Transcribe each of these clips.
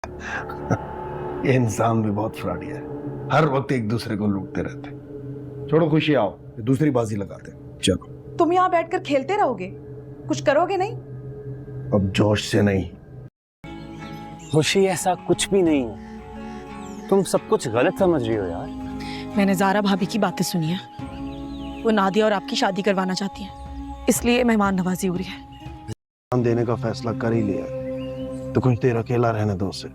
ये इंसान भी बहुत फ्रॉडी है, हर वक्त एक दूसरे को लूटते रहते हैं। छोड़ो खुशी, आओ दूसरी बाजी लगाते हैं। चलो। तुम यहाँ बैठकर खेलते रहोगे, कुछ करोगे नहीं? अब जोश से नहीं। खुशी ऐसा कुछ भी नहीं है, तुम सब कुछ गलत समझ रही हो यार। मैंने ज़ारा भाभी की बातें सुनी है, वो नादिया और आपकी शादी करवाना चाहती है, इसलिए मेहमान नवाजी हो रही है। हम देने का फैसला कर ही लिया है, तो कुछ देर अकेला रहने दो उसे,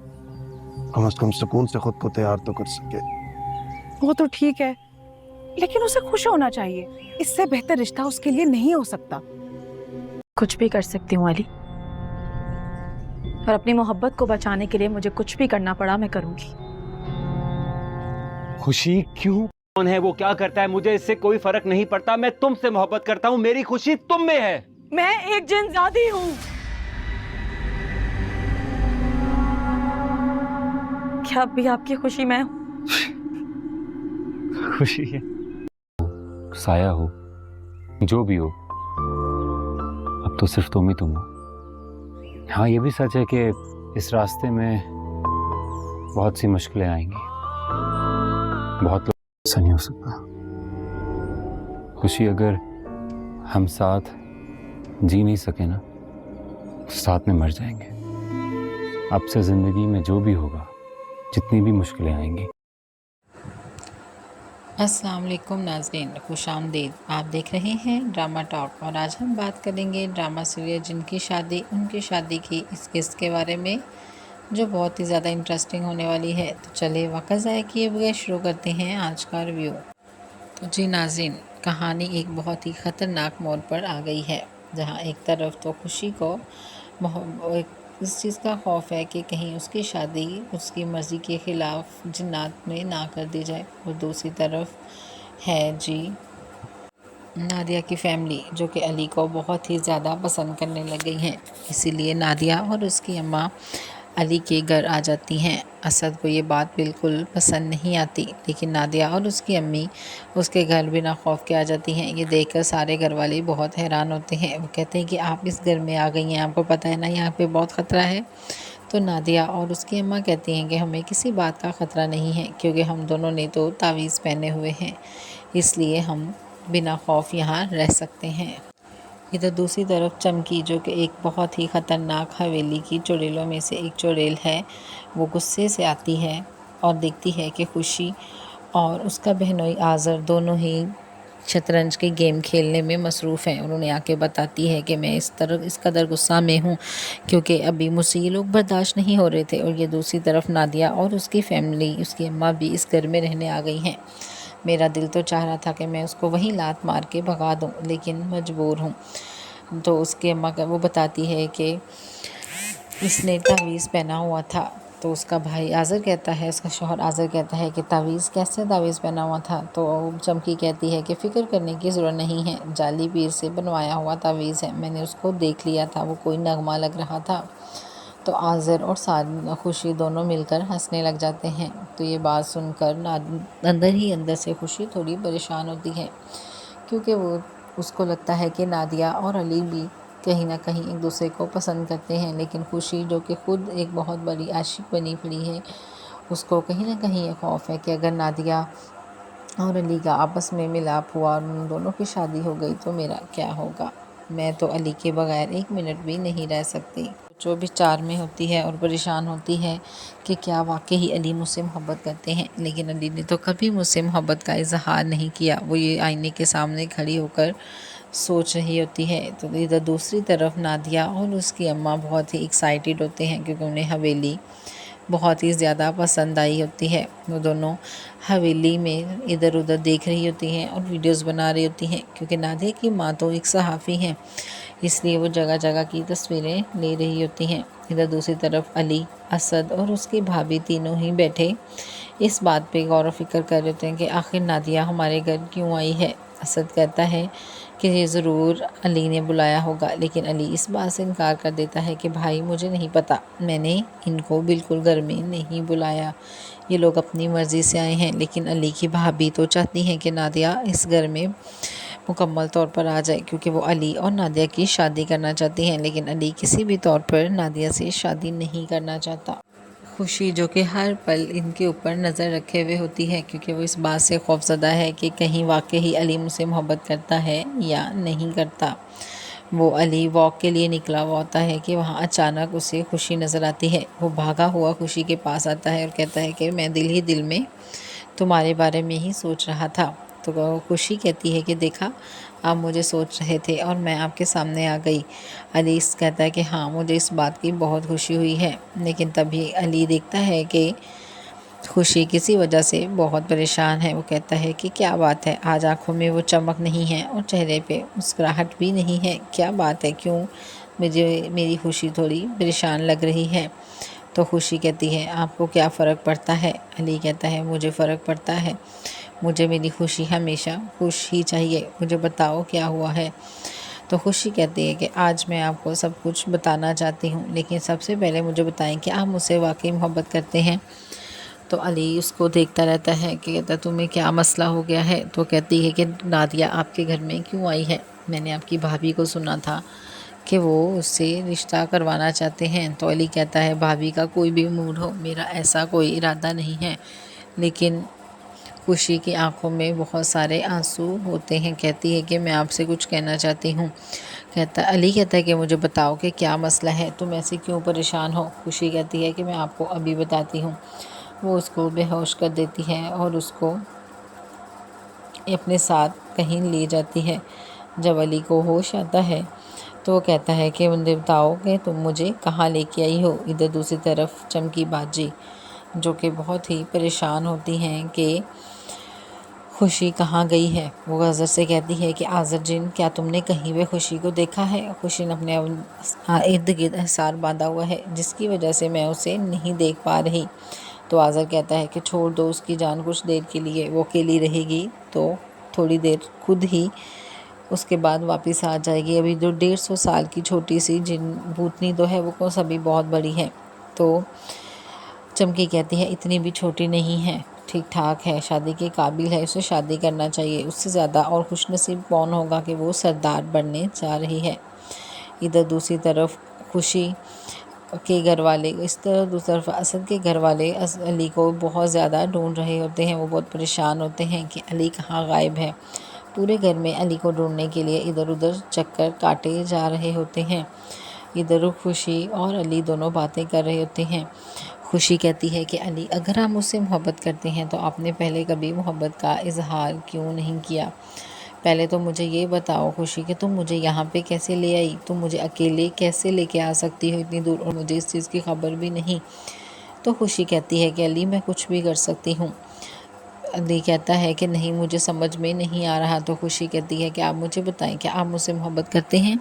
कम से कम सुकून से खुद को तैयार तो कर सके। वो तो ठीक है, लेकिन उसे खुश होना चाहिए, इससे बेहतर रिश्ता उसके लिए नहीं हो सकता। कुछ भी कर सकती हूँ अली, और अपनी मोहब्बत को बचाने के लिए मुझे कुछ भी करना पड़ा मैं करूंगी। खुशी क्यों? कौन है वो, क्या करता है, मुझे इससे कोई फर्क नहीं पड़ता। मैं तुमसे मोहब्बत करता हूँ, मेरी खुशी तुम में है। मैं एक जिनजादी हूँ। क्या अब भी आपकी खुशी मैं हूँ? खुशी है, साया हो, जो भी हो, अब तो सिर्फ तुम ही तुम हो। हाँ, ये भी सच है कि इस रास्ते में बहुत सी मुश्किलें आएंगी, बहुत लोग ऐसा नहीं हो सकता। खुशी, अगर हम साथ जी नहीं सके ना, तो साथ में मर जाएंगे। अब से जिंदगी में जो भी होगा, जितनी भी मुश्किलें आएंगी। अस्सलाम वालेकुम नाज़रीन, खुशामदीद। आप देख रहे हैं ड्रामा टॉक, और आज हम बात करेंगे ड्रामा सीरियल जिनकी शादी, उनकी शादी की इस किस्त के बारे में, जो बहुत ही ज़्यादा इंटरेस्टिंग होने वाली है। तो चलिए वक्त ज़ाया किए बगैर शुरू करते हैं आज का रिव्यू। तो जी नाज़रीन, कहानी एक बहुत ही ख़तरनाक मोड़ पर आ गई है, जहाँ एक तरफ तो खुशी को इस चीज़ का खौफ है कि कहीं उसकी शादी उसकी मर्ज़ी के ख़िलाफ़ जिन्नात में ना कर दी जाए, और दूसरी तरफ है जी नादिया की फैमिली, जो कि अली को बहुत ही ज़्यादा पसंद करने लग गई हैं। इसीलिए नादिया और उसकी अम्मा अली के घर आ जाती हैं। असद को ये बात बिल्कुल पसंद नहीं आती, लेकिन नादिया और उसकी अम्मी उसके घर बिना खौफ के आ जाती हैं। ये देखकर सारे घर वाले बहुत हैरान होते हैं। वो कहते हैं कि आप इस घर में आ गई हैं, आपको पता है ना यहाँ पे बहुत ख़तरा है। तो नादिया और उसकी अम्मा कहती हैं कि हमें किसी बात का ख़तरा नहीं है, क्योंकि हम दोनों ने तो तावीज़ पहने हुए हैं, इसलिए हम बिना खौफ यहाँ रह सकते हैं। इधर दूसरी तरफ चमकी, जो कि एक बहुत ही ख़तरनाक हवेली की चुड़ैलों में से एक चुड़ैल है, वो गुस्से से आती है और देखती है कि खुशी और उसका बहनोई आज़र दोनों ही शतरंज के गेम खेलने में मसरूफ़ हैं। उन्होंने आके बताती है कि मैं इस कदर गुस्सा में हूँ, क्योंकि अभी मुझसे ये लोग बर्दाश्त नहीं हो रहे थे। और ये दूसरी तरफ नादिया और उसकी फैमिली, उसकी अम्मा भी इस घर में रहने आ गई हैं। मेरा दिल तो चाह रहा था कि मैं उसको वहीं लात मार के भगा दूं, लेकिन मजबूर हूँ। तो उसकी अम्मा का वो बताती है कि इसने तावीज़ पहना हुआ था। तो उसका भाई आज़र कहता है, उसका शौहर आज़र कहता है कि तावीज़ कैसे तावीज़ पहना हुआ था? तो चमकी कहती है कि फ़िक्र करने की ज़रूरत नहीं है, जाली पीर से बनवाया हुआ तावीज़ है, मैंने उसको देख लिया था, वो कोई नगमा लग रहा था। तो आज़र और खुशी दोनों मिलकर हंसने लग जाते हैं। तो ये बात सुनकर अंदर ही अंदर से खुशी थोड़ी परेशान होती है, क्योंकि उसको लगता है कि नादिया और अली भी कहीं ना कहीं एक दूसरे को पसंद करते हैं, लेकिन खुशी, जो कि खुद एक बहुत बड़ी आशिक बनी पड़ी है, उसको कहीं ना कहीं ये खौफ है कि अगर नादिया और अली का आपस में मिलाप हुआ और उन दोनों की शादी हो गई तो मेरा क्या होगा? मैं तो अली के बगैर एक मिनट भी नहीं रह सकती। जो विचार में होती है और परेशान होती है कि क्या वाकई ही अली मुझसे मोहब्बत करते हैं, लेकिन अली ने तो कभी मुझसे मोहब्बत का इजहार नहीं किया। वो ये आईने के सामने खड़ी होकर सोच रही होती है। तो इधर दूसरी तरफ नादिया और उसकी अम्मा बहुत ही एक्साइटेड होते हैं, क्योंकि उन्हें हवेली बहुत ही ज़्यादा पसंद आई होती है। वो दोनों हवेली में इधर उधर देख रही होती हैं और वीडियोस बना रही होती हैं, क्योंकि नादिया की माँ तो एक सहाफ़ी हैं, इसलिए वो जगह जगह की तस्वीरें ले रही होती हैं। इधर दूसरी तरफ अली, असद और उसकी भाभी तीनों ही बैठे इस बात पे गौर व फिक्र कर रहे होते हैं कि आखिर नादिया हमारे घर क्यों आई है। असद कहता है कि ये ज़रूर अली ने बुलाया होगा, लेकिन अली इस बात से इनकार कर देता है कि भाई मुझे नहीं पता, मैंने इनको बिल्कुल घर में नहीं बुलाया, ये लोग अपनी मर्ज़ी से आए हैं। लेकिन अली की भाभी तो चाहती हैं कि नादिया इस घर में मुकम्मल तौर पर आ जाए, क्योंकि वो अली और नादिया की शादी करना चाहती हैं, लेकिन अली किसी भी तौर पर नादिया से शादी नहीं करना चाहता। खुशी जो कि हर पल इनके ऊपर नज़र रखे हुए होती है, क्योंकि वो इस बात से खौफज़दा है कि कहीं वाकई अली मुझसे मोहब्बत करता है या नहीं करता। वो अली वॉक के लिए निकला हुआ होता है कि वहाँ अचानक उसे खुशी नज़र आती है। वो भागा हुआ खुशी के पास आता है और कहता है कि मैं दिल ही दिल में तुम्हारे बारे में ही सोच रहा था। तो खुशी कहती है कि देखा, आप मुझे सोच रहे थे और मैं आपके सामने आ गई। अली कहता है कि हाँ, मुझे इस बात की बहुत खुशी हुई है। लेकिन तभी अली देखता है कि खुशी किसी वजह से बहुत परेशान है। वो कहता है कि क्या बात है, आज आंखों में वो चमक नहीं है और चेहरे पे मुस्कुराहट भी नहीं है, क्या बात है, क्यों मुझे मेरी खुशी थोड़ी परेशान लग रही है। तो खुशी कहती है आपको क्या फ़र्क पड़ता है। अली कहता है मुझे फ़र्क पड़ता है, मुझे मेरी खुशी हमेशा खुश ही चाहिए, मुझे बताओ क्या हुआ है। तो खुशी कहती है कि आज मैं आपको सब कुछ बताना चाहती हूँ, लेकिन सबसे पहले मुझे बताएं कि आप मुझसे वाकई मोहब्बत करते हैं। तो अली उसको देखता रहता है कि कहता तुम्हें क्या मसला हो गया है। तो कहती है कि नादिया आपके घर में क्यों आई है, मैंने आपकी भाभी को सुना था कि वो उससे रिश्ता करवाना चाहते हैं। तो अली कहता है भाभी का कोई भी मूड हो, मेरा ऐसा कोई इरादा नहीं है। लेकिन खुशी की आंखों में बहुत सारे आंसू होते हैं। कहती है कि मैं आपसे कुछ कहना चाहती हूँ। अली कहता है कि मुझे बताओ कि क्या मसला है, तुम ऐसे क्यों परेशान हो। खुशी कहती है कि मैं आपको अभी बताती हूँ। वो उसको बेहोश कर देती है और उसको अपने साथ कहीं ले जाती है। जब अली को होश आता है तो वो कहता है कि मुझे बताओ कि तुम मुझे कहाँ लेके आई हो। इधर दूसरी तरफ चमकी बाजी जो कि बहुत ही परेशान होती हैं कि खुशी कहाँ गई है। वो आज़र से कहती है कि आज़र जिन, क्या तुमने कहीं पे खुशी को देखा है। खुशी ने अपने इर्द गिर्द हिसार बांधा हुआ है जिसकी वजह से मैं उसे नहीं देख पा रही। तो आज़र कहता है कि छोड़ दो उसकी जान कुछ देर के लिए, वो अकेली रहेगी तो थोड़ी देर खुद ही उसके बाद वापस आ जाएगी। अभी जो 150 साल की छोटी सी जिन भूतनी तो है, वो कौन सा भी बहुत बड़ी है। तो चमकी कहती है इतनी भी छोटी नहीं है, ठीक ठाक है, शादी के काबिल है, उसे शादी करना चाहिए। उससे ज़्यादा और खुशनसीब कौन होगा कि वो सरदार बनने जा रही है। इधर दूसरी तरफ खुशी के घर वाले, इस तरफ दूसरी तरफ असद के घर वाले अली को बहुत ज़्यादा ढूंढ रहे होते हैं। वो बहुत परेशान होते हैं कि अली कहाँ गायब है। पूरे घर में अली को ढूंढने के लिए इधर उधर चक्कर काटे जा रहे होते हैं। इधर खुशी और अली दोनों बातें कर रहे होते हैं। खुशी कहती है कि अली, अगर आप मुझसे मोहब्बत करते हैं तो आपने पहले कभी मोहब्बत का इजहार क्यों नहीं किया। पहले तो मुझे ये बताओ खुशी कि तुम मुझे यहाँ पे कैसे ले आई, तुम मुझे अकेले कैसे लेके आ सकती हो इतनी दूर, और मुझे इस चीज़ की खबर भी नहीं। तो खुशी कहती है कि अली मैं कुछ भी कर सकती हूँ। अली कहता है कि नहीं, मुझे समझ में नहीं आ रहा। तो खुशी कहती है कि आप मुझे बताएं, क्या आप मुझसे मोहब्बत करते हैं।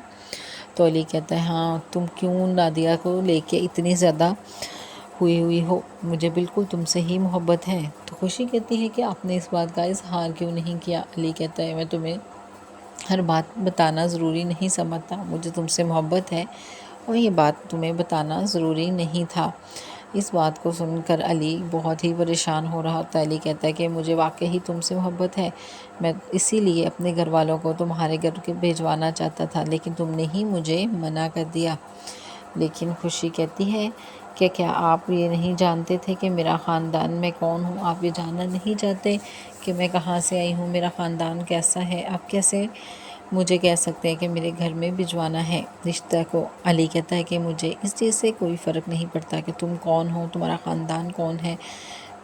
तो अली कहता है हाँ, तुम क्यों नादिया को लेके इतनी ज़्यादा हुई हो, मुझे बिल्कुल तुमसे ही मोहब्बत है। तो खुशी कहती है कि आपने इस बात का इजहार क्यों नहीं किया। अली कहता है मैं तुम्हें हर बात बताना ज़रूरी नहीं समझता, मुझे तुमसे मोहब्बत है और ये बात तुम्हें बताना ज़रूरी नहीं था। इस बात को सुनकर अली बहुत ही परेशान हो रहा होता है। अली कहता है कि मुझे वाकई ही तुमसे मोहब्बत है, मैं इसीलिए अपने घर वालों को तुम्हारे घर के भेजवाना चाहता था, लेकिन तुमने ही मुझे मना कर दिया। लेकिन खुशी कहती है कि क्या आप ये नहीं जानते थे कि मेरा ख़ानदान मैं कौन हूँ, आप ये जानना नहीं चाहते कि मैं कहाँ से आई हूँ, मेरा ख़ानदान कैसा है। आप कैसे मुझे कह सकते हैं कि मेरे घर में भिजवाना है रिश्ता को। अली कहता है कि मुझे इस चीज़ से कोई फ़र्क नहीं पड़ता कि तुम कौन हो, तुम्हारा ख़ानदान कौन है।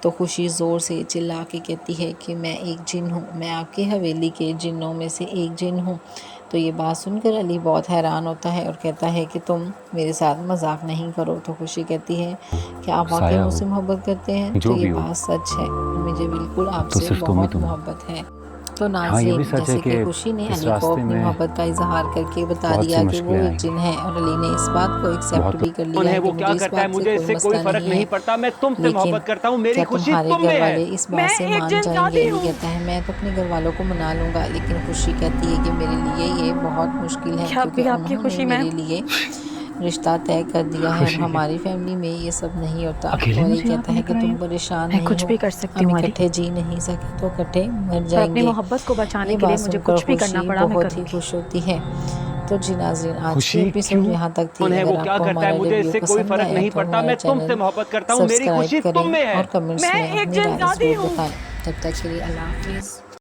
तो खुशी ज़ोर से चिल्ला के कहती है कि मैं एक जिन हूँ, मैं आपकी हवेली के जिन्नों में से एक जिन हूँ। तो ये बात सुनकर अली बहुत हैरान होता है और कहता है कि तुम मेरे साथ मजाक नहीं करो। तो खुशी कहती है कि आप वाकई साया मुझसे हो, मोहब्बत करते हैं। जो तो ये भी हो, बात सच है, मुझे बिल्कुल तो आपसे सिर्फ तुम ही बहुत तुम हो। मोहब्बत है। तो हाँ, ये नाज़रीन, भी सच है जैसे कि कि खुशी ने इस अली को रास्ते अपनी में मोहब्बत का इजहार करके बता बहुत सी दिया कि वो मुश्किलें एक आई, जिन है, और अली ने इस बात को एक्सेप्ट बहुत भी कर कौन लिया है, है वो कि क्या मुझे इस करता है, बात से मुझे कोई इससे कोई मसला फर्क नहीं नहीं है। पड़ता, मैं तुमसे लेकिन मोहब्बत करता हूँ, मेरी क्या खुशी तुम्हारे तुम घर में वाले है। इस बात से मान जाएंगे। अली कहता है मैं तो अपने घर वालों को मना लूँगा, लेकिन खुशी कहती है कि मेरे लिए ये बहुत मुश्किल है, क्या क्योंकि भी आपकी उन्होंने खुशी मेरे मैम? लिए रिश्ता तय कर दिया है और खुशी हमारी फैमिली में ये सब नहीं होता। अकेले तो अली मुझे यहाँ कहता पे है कि लेकर आई तुम हो। परेशान मैं नहीं कुछ हो, भी कर सकती हम हूँ अली, इकट्ठे जी नहीं सके तो इकट्ठे मर पर अपनी जाएंगे। मोहब्बत को बचाने ये के लिए बात मुझे सुनकर कुछ भी करना खुशी पड़ा मैं बहुत ही करूँगी। खुश होती है। तो जी नाज़रीन आज खुशी की एपिसोड क्यों? यहाँ तक थी। उन्हें वो अगर क्या आपको करता है, हमारा मुझे रिव्यू इससे कोई पसंद फर्क आया नहीं तो पड़ता। हमारा मैं तुमसे चैनल मोहब्बत करता हूँ, मेरी खुशी सब्सक्राइब तुम में करें है। और कमेंट्स मैं में एक अपनी राय जन्नती ज़रूर हूँ। बताएं। तब तक के लिए अल्लाह हाफिज़।